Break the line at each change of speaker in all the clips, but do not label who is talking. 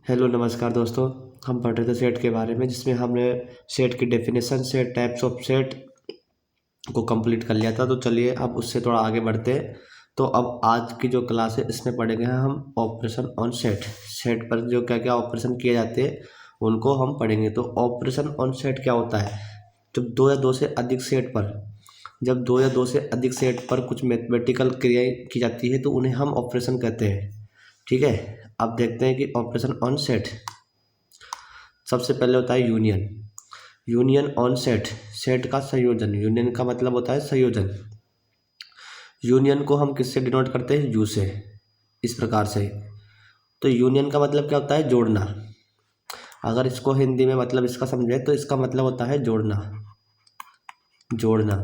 Hello नमस्कार दोस्तों। हम पढ़ रहे थे सेट के बारे में, जिसमें हमने सेट की definition, set types of set को कंप्लीट कर लिया था। तो चलिए अब उससे थोड़ा आगे बढ़ते हैं। तो अब आज की जो क्लास है इसमें पढ़ेंगे हम ऑपरेशन ऑन सेट। सेट पर जो क्या क्या ऑपरेशन किए जाते हैं उनको हम पढ़ेंगे। तो ऑपरेशन ऑन सेट क्या होता है? जब दो या दो से अधिक सेट पर जब दो या दो से अधिक सेट पर कुछ मैथमेटिकल क्रियाएं की जाती है तो उन्हें हम ऑपरेशन कहते हैं। ठीक है, अब देखते हैं कि ऑपरेशन ऑन सेट। सबसे पहले होता है union. Union on set, set का संयोजन। यूनियन का मतलब होता है संयोजन। यूनियन को हम किससे डिनोट करते हैं? यू से, इस प्रकार से। तो यूनियन का मतलब क्या होता है? जोड़ना। अगर इसको हिंदी में मतलब इसका समझे तो इसका मतलब होता है जोड़ना। जोड़ना।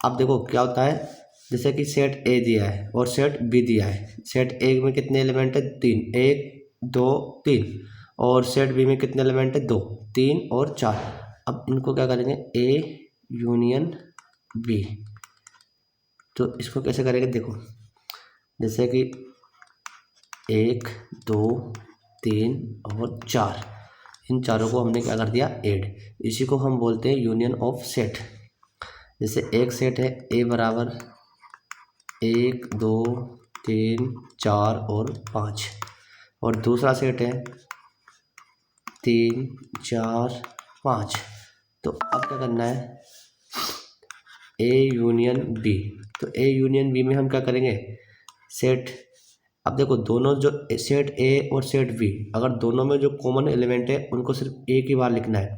अब देखो क्या होता है, जैसे कि सेट ए दिया है और सेट बी दिया है। सेट ए में कितने एलिमेंट है? तीन, एक दो तीन। और सेट बी में कितने एलिमेंट है? दो, तीन और चार। अब इनको क्या करेंगे? A union B. तो इसको कैसे करेंगे? देखो, जैसे कि एक दो तीन और चार, इन चारों को हमने क्या कर दिया? ऐड। इसी को हम बोलते हैं यूनियन ऑफ सेट। जैसे एक सेट है ए बराबर एक दो तीन चार और पाँच, और दूसरा सेट है तीन चार पाँच। तो अब क्या करना है? A union B. तो ए यूनियन बी में हम क्या करेंगे? सेट, अब देखो दोनों जो सेट ए और सेट बी, अगर दोनों में जो कॉमन एलिमेंट है उनको सिर्फ एक ही बार लिखना है।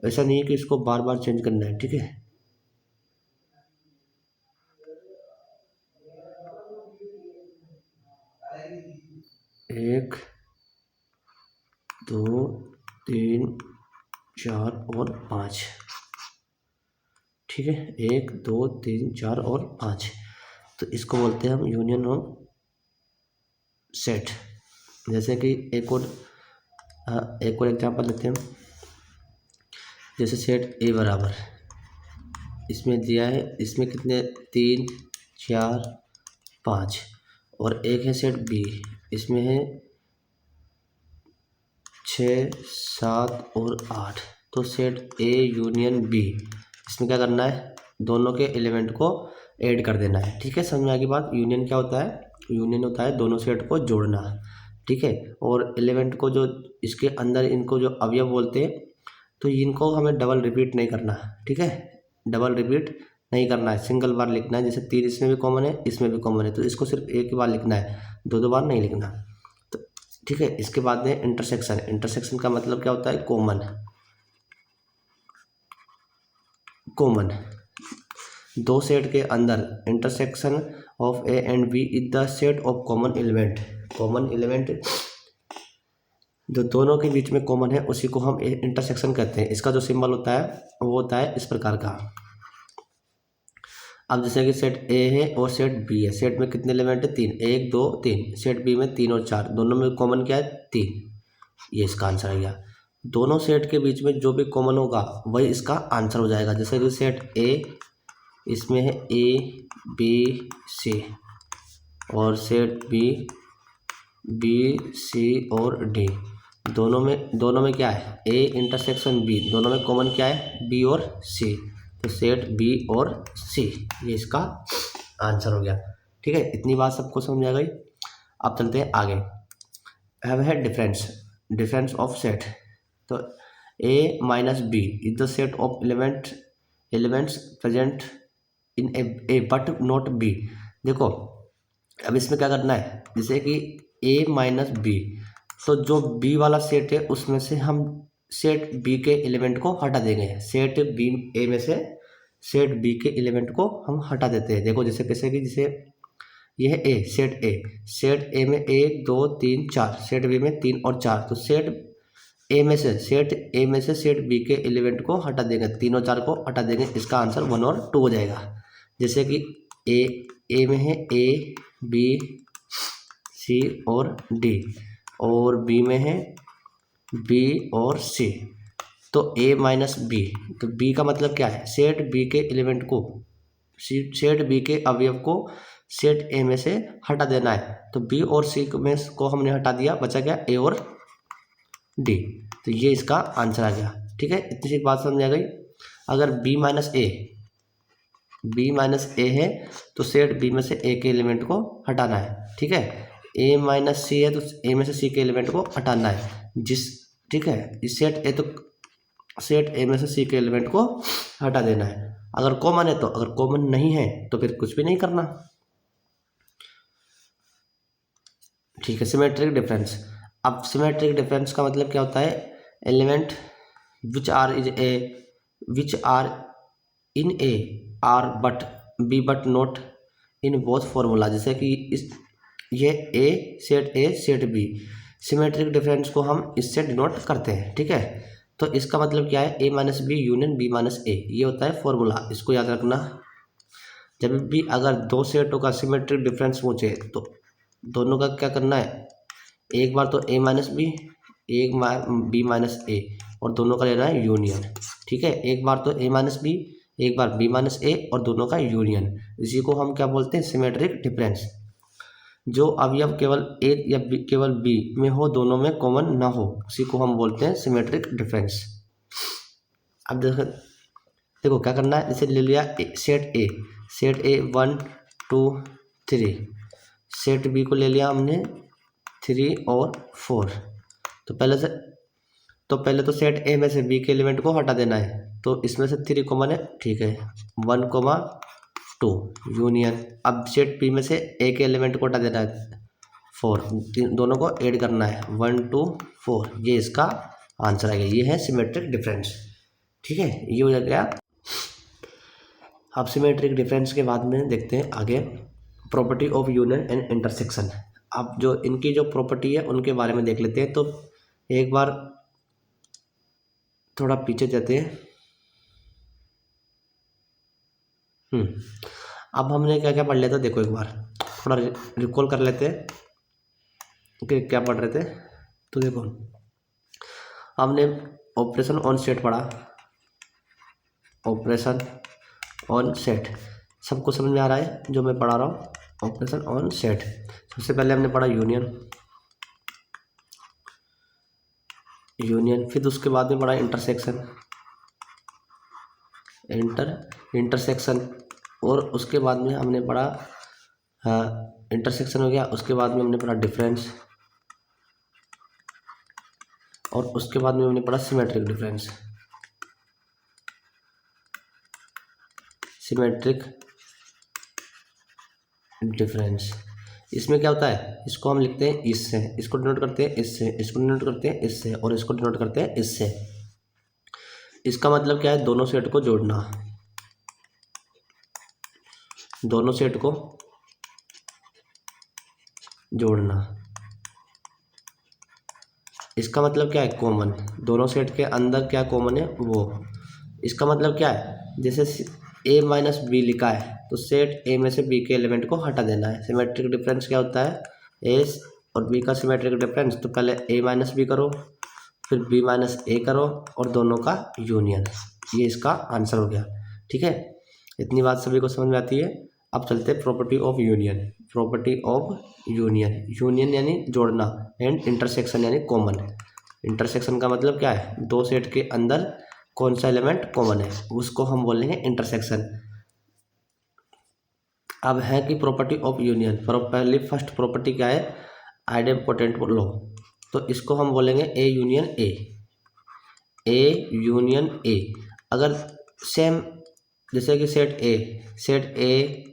ऐसा नहीं है कि इसको बार बार चेंज करना है। ठीक है, एक दो तीन चार और पाँच। ठीक है, एक दो तीन चार और पाँच। तो इसको बोलते हैं हम यूनियन ऑफ सेट। जैसे कि एक और एग्जांपल लेते हैं हम। जैसे सेट ए बराबर, इसमें दिया है, इसमें कितने? तीन चार पाँच। और एक है सेट बी, इसमें है छः सात और आठ। तो सेट ए यूनियन बी, इसमें क्या करना है? दोनों के एलिमेंट को ऐड कर देना है। ठीक है, समझ में आ गई बात? यूनियन क्या होता है? यूनियन होता है दोनों सेट को जोड़ना। ठीक है, और एलिमेंट को जो इसके अंदर इनको जो अवयव बोलते हैं, तो इनको हमें डबल रिपीट नहीं करना। ठीक है, डबल रिपीट नहीं करना है, सिंगल बार लिखना है। जैसे तीन इसमें भी कॉमन है, इसमें भी कॉमन है, तो इसको सिर्फ एक ही बार लिखना है, दो दो बार नहीं लिखना। तो ठीक है, इसके बाद में इंटरसेक्शन। इंटरसेक्शन का मतलब क्या होता है? कॉमन। कॉमन, दो सेट के अंदर intersection of A and B is the set of common element. Common element जो दोनों के बीच में कॉमन है उसी को हम इंटरसेक्शन कहते हैं। इसका जो सिंबल होता है वो होता है इस प्रकार का। अब जैसे कि सेट ए है और सेट बी है। सेट में कितने एलिमेंट है? तीन, एक दो तीन। सेट बी में तीन और चार, दोनों में कॉमन क्या है? तीन। ये इसका आंसर आ गया। दोनों सेट के बीच में जो भी कॉमन होगा वही इसका आंसर हो जाएगा। जैसे कि सेट ए, इसमें है ए बी सी, और सेट बी बी सी और डी। दोनों में क्या है? ए इंटरसेक्शन बी, दोनों में कॉमन क्या है? बी और सी। तो सेट बी और सी, ये इसका आंसर हो गया। ठीक है, इतनी बात सबको समझ आ गई। अब चलते हैं आगे। हैव है डिफरेंस। Difference of set. तो A minus B is the set of elements present in A but not B. देखो, अब इसमें क्या करना है? जैसे कि ए माइनस बी, तो जो बी वाला सेट है उसमें से हम सेट बी के एलिमेंट को हटा देंगे। सेट बी ए में से सेट बी के एलिमेंट को हम हटा देते हैं। देखो जैसे कैसे कि जैसे ये है ए, सेट ए में एक दो तीन चार, सेट बी में तीन और चार। तो सेट ए में से सेट बी के एलिमेंट को हटा देंगे, तीनों चार को हटा देंगे। इसका आंसर वन और टू हो जाएगा। जैसे कि ए में है ए बी सी और डी, और बी में है बी और सी। तो ए माइनस बी, तो बी का मतलब क्या है? सेट बी के एलिमेंट को, सेट बी के अवयव को सेट ए में से हटा देना है। तो बी और सी में को हमने हटा दिया, बचा क्या? ए और डी। तो ये इसका आंसर आ गया। ठीक है, इतनी सी बात समझ आ गई। अगर बी माइनस ए है तो सेट बी में से ए के एलिमेंट को हटाना है। ठीक है, ए माइनस सी है तो ए में से सी के एलिमेंट को हटाना है। ठीक है, इस सेट ए तो सेट ए में से सी के एलिमेंट को हटा देना है। अगर कॉमन है तो, अगर कॉमन नहीं है तो फिर कुछ भी नहीं करना। ठीक है, सिमेट्रिक डिफरेंस। अब सिमेट्रिक डिफरेंस का मतलब क्या होता है? Element which are in A are but B but not in both formula. जैसे कि ये A set B, symmetric difference को हम इससे डिनोट करते हैं। ठीक है, तो इसका मतलब क्या है? A minus B union B minus A, ये होता है फॉर्मूला। इसको याद रखना। जब भी अगर दो सेटों का सिमेट्रिक डिफरेंस पूछे तो दोनों का क्या करना है? एक बार तो ए माइनस बी, एक बार बी माइनस ए, और दोनों का लेना है यूनियन। ठीक है, एक बार तो ए माइनस बी, एक बार बी माइनस ए, और दोनों का यूनियन। इसी को हम क्या बोलते हैं? Symmetric difference. जो अवयव केवल ए या केवल बी में हो, दोनों में कॉमन ना हो, उसी को हम बोलते हैं सिमेट्रिक डिफरेंस। अब देखो क्या करना है। इसे ले लिया सेट ए 1 2 3, सेट बी को ले लिया हमने 3 और 4। तो पहले तो सेट ए में से बी के एलिमेंट को हटा देना है। तो इसमें से 3 कॉमन है। ठीक है, 1 2 यूनियन। अब सेट बी में से ए के एलिमेंट को हटा देना है 4, दोनों को ऐड करना है 1 2 4। ये इसका आंसर आ गया। ये है सिमेट्रिक डिफरेंस। ठीक है, ये हो गया। अब सिमेट्रिक डिफरेंस के बाद में देखते हैं आगे property of union and intersection. अब जो इनकी जो प्रॉपर्टी है उनके बारे में देख लेते हैं। तो एक बार थोड़ा पीछे जाते हैं। अब हमने क्या क्या पढ़ लिया था, देखो एक बार थोड़ा रिकॉल कर लेते हैं कि क्या पढ़ रहे थे। तो देखो हमने ऑपरेशन ऑन सेट पढ़ा, ऑपरेशन ऑन सेट सबको समझ में आ रहा है जो मैं पढ़ा रहा हूँ? Operation on set. सबसे पहले हमने पढ़ा यूनियन, फिर उसके बाद में पढ़ा इंटरसेक्शन, और उसके बाद में हमने पढ़ा इंटरसेक्शन हो गया। उसके बाद में हमने पढ़ा डिफरेंस, और उसके बाद में हमने पढ़ा सिमेट्रिक डिफरेंस। इसमें क्या होता है? इसको हम लिखते हैं इससे, इसको डिनोट करते हैं इससे, इसको डिनोट करते हैं इससे, और इसको डिनोट करते हैं इससे। इसका मतलब क्या है? दोनों सेट को जोड़ना, दोनों सेट को जोड़ना। इसका मतलब क्या है? कॉमन। दोनों सेट के अंदर क्या कॉमन है वो। इसका मतलब क्या है? जैसे ए माइनस बी लिखा है तो सेट ए में से बी के एलिमेंट को हटा देना है। सिमेट्रिक डिफरेंस क्या होता है? ए और बी का सिमेट्रिक डिफरेंस। तो पहले ए माइनस बी करो, फिर बी माइनस ए करो, और दोनों का यूनियन। ये इसका आंसर हो गया। ठीक है, इतनी बात सभी को समझ में आती है। अब चलते प्रॉपर्टी ऑफ यूनियन यानी जोड़ना, एंड इंटरसेक्शन यानी कॉमन। इंटरसेक्शन का मतलब क्या है? दो सेट के अंदर कौन सा एलिमेंट कॉमन है, उसको हम बोलेंगे इंटरसेक्शन। अब है कि प्रॉपर्टी ऑफ यूनियन। पहले फर्स्ट प्रॉपर्टी क्या है? Idempotent law. तो इसको हम बोलेंगे ए यूनियन ए। अगर सेम जैसे कि सेट ए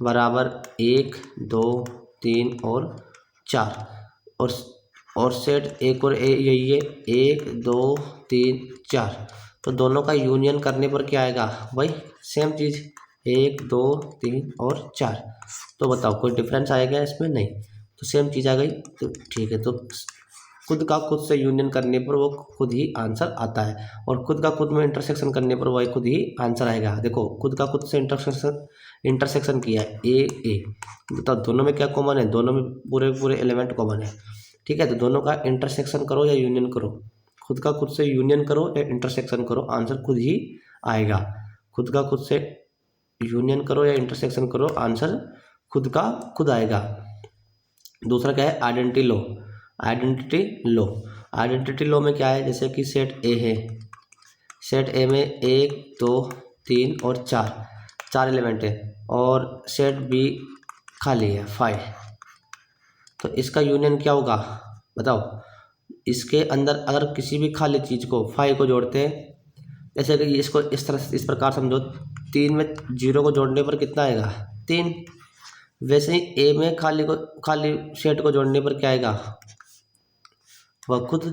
बराबर 1 2 3 और 4, और सेट एक और ए यही है 1 2 3 4। तो दोनों का यूनियन करने पर क्या आएगा? भाई सेम चीज़ 1 2 3 और 4। तो बताओ कोई डिफरेंस आएगा इसमें? नहीं। तो सेम चीज़ आ गई। तो ठीक है, तो खुद का खुद से यूनियन करने पर वो खुद ही आंसर आता है, और खुद का खुद में इंटरसेक्शन करने पर वही खुद ही आंसर आएगा। देखो खुद का खुद से इंटरसेक्शन किया है ए। बताओ दोनों में क्या कॉमन है? दोनों में पूरे एलिमेंट कॉमन है। ठीक है, तो दोनों का इंटरसेक्शन करो या यूनियन करो, खुद का खुद से यूनियन करो या इंटरसेक्शन करो, आंसर खुद ही आएगा। खुद का खुद से यूनियन करो या इंटरसेक्शन करो, आंसर खुद का खुद आएगा। दूसरा क्या है? Identity law. आइडेंटिटी लॉ में क्या है, जैसे कि सेट ए है, सेट ए में 1 2 3 और 4 एलिमेंट है, और सेट बी खाली है 5, तो इसका यूनियन क्या होगा बताओ। इसके अंदर अगर किसी भी खाली चीज़ को 5 को जोड़ते हैं, जैसे कि इसको इस तरह इस प्रकार समझो, 3 में 0 को जोड़ने पर कितना आएगा 3, वैसे ही ए में खाली सेट को जोड़ने पर क्या आएगा वह खुद।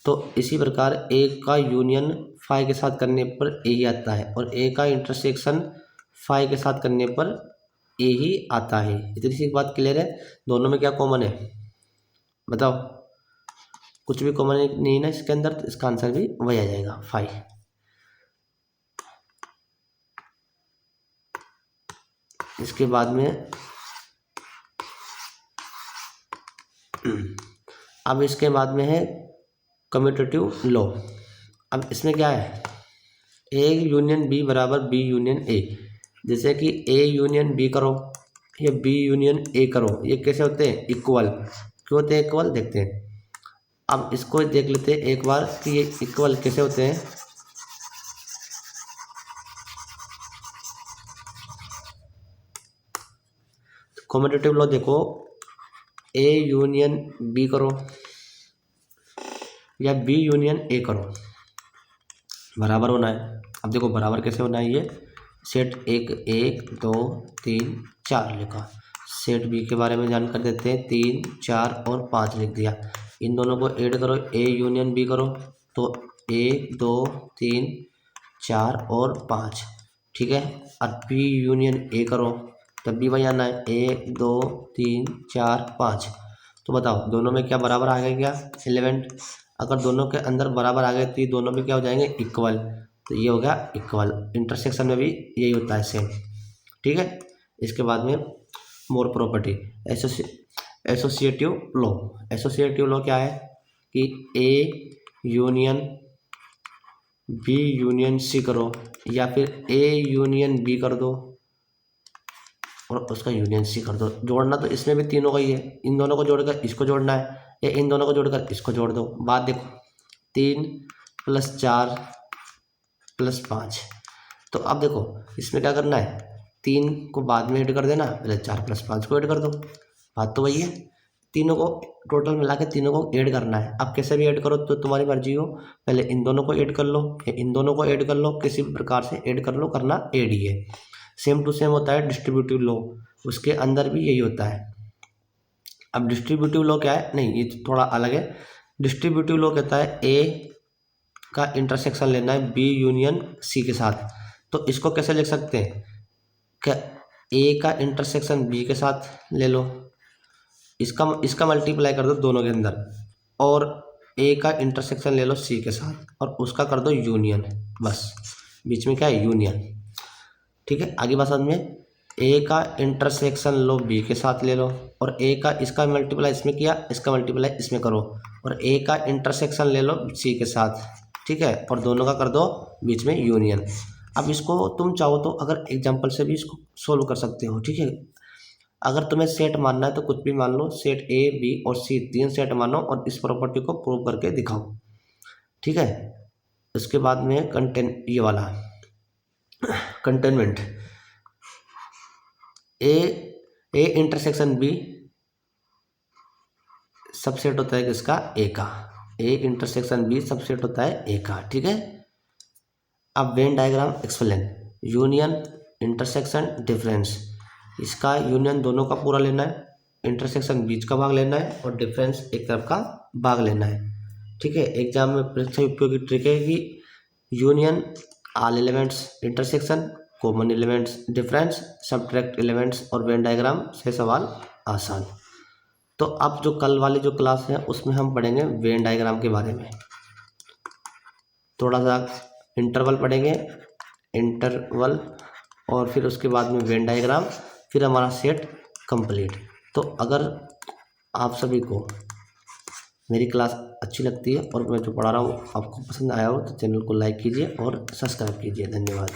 तो इसी प्रकार ए का यूनियन 5 के साथ करने पर ए ही आता है, और ए का इंटरसेक्शन 5 के साथ करने पर ए ही आता है। इतनी सी बात क्लियर है। दोनों में क्या कॉमन है बताओ, कुछ भी कॉमन नहीं है ना इसके अंदर, तो इसका आंसर भी वही आ जाएगा 5। इसके बाद में अब इसके बाद में है कम्यूटेटिव लॉ। अब इसमें क्या है, ए यूनियन बी बराबर बी यूनियन ए। जैसे कि ए यूनियन बी करो या बी यूनियन ए करो, ये कैसे होते हैं इक्वल। क्यों होते हैं इक्वल, देखते हैं। अब इसको देख लेते हैं एक बार कि ये इक्वल कैसे होते हैं। कम्यूटेटिव लॉ देखो, ए यूनियन बी करो या बी यूनियन ए करो, बराबर होना है। अब देखो बराबर कैसे होना है, ये सेट एक 1 2 3 4 लिखा, सेट बी के बारे में जानकर देते हैं, 3 4 और 5 लिख दिया। इन दोनों को ऐड करो, ए यूनियन बी करो तो 1 2 3 4 और 5, ठीक है। अब बी यूनियन ए करो तब भी वही आना है, 1 2 3 4 5। तो बताओ दोनों में क्या बराबर आ गया क्या एलिमेंट। अगर दोनों के अंदर बराबर आ गए तो ये दोनों में क्या हो जाएंगे इक्वल, तो ये हो गया इक्वल। इंटरसेक्शन में भी यही होता है सेम, ठीक है। इसके बाद में more property associative law. Associative law क्या है कि A union B union C करो या फिर ए यूनियन बी कर दो और उसका यूनियन सी कर दो। जोड़ना तो इसमें भी तीनों का ही है, इन दोनों को जोड़कर इसको जोड़ना है या इन दोनों को जोड़कर इसको जोड़ दो। बात देखो 3 + 4 + 5। तो अब देखो इसमें क्या करना है, 3 को बाद में ऐड कर देना, पहले 4 + 5 को ऐड कर दो। बात तो वही है, तीनों को टोटल मिला के तीनों को ऐड करना है। अब कैसे भी ऐड करो तो तुम्हारी मर्जी हो, पहले इन दोनों को ऐड कर लो या इन दोनों को ऐड कर लो, किसी भी प्रकार से ऐड कर लो, करना ऐड ही है। सेम टू सेम होता है डिस्ट्रीब्यूटिव लॉ, उसके अंदर भी यही होता है। अब डिस्ट्रीब्यूटिव लॉ क्या है, नहीं ये थोड़ा अलग है। डिस्ट्रीब्यूटिव लॉ कहता है ए का इंटरसेक्शन लेना है बी यूनियन सी के साथ। तो इसको कैसे लिख सकते हैं, क्या ए का इंटरसेक्शन बी के साथ ले लो, इसका मल्टीप्लाई कर दो दोनों के अंदर, और ए का इंटरसेक्शन ले लो सी के साथ और उसका कर दो यूनियन, बस बीच में क्या है यूनियन, ठीक है। आगे बात समझ में, ए का इंटरसेक्शन लो बी के साथ ले लो और ए का इसका मल्टीप्लाई इसमें किया, इसका मल्टीप्लाई इसमें करो, और ए का इंटरसेक्शन ले लो सी के साथ, ठीक है, और दोनों का कर दो बीच में यूनियन। अब इसको तुम चाहो तो अगर एग्जांपल से भी इसको सोल्व कर सकते हो, ठीक है। अगर तुम्हें सेट मानना है तो कुछ भी मान लो, सेट ए बी और सी 3 सेट मानो और इस प्रॉपर्टी को प्रूव करके दिखाओ, ठीक है। उसके बाद में ये वाला containment, A intersection B subset होता है किसका, ए का। ए इंटरसेक्शन बी सबसेट होता है ए का, ठीक है। अब Venn diagram explain, union intersection difference, इसका यूनियन दोनों का पूरा लेना है, इंटरसेक्शन बीच का भाग लेना है और डिफरेंस एक तरफ का भाग लेना है, ठीक है। एग्जाम में परीक्षा उपयोगी ट्रिक है कि union all elements, intersection common elements, difference subtract elements और वेन डायग्राम से सवाल आसान। तो अब जो कल वाली जो क्लास है उसमें हम पढ़ेंगे वेन डायग्राम के बारे में, थोड़ा सा इंटरवल पढ़ेंगे, इंटरवल, और फिर उसके बाद में वेन डायग्राम, फिर हमारा सेट कंप्लीट। तो अगर आप सभी को मेरी क्लास अच्छी लगती है और मैं जो पढ़ा रहा हूँ आपको पसंद आया हो तो चैनल को लाइक कीजिए और सब्सक्राइब कीजिए। धन्यवाद।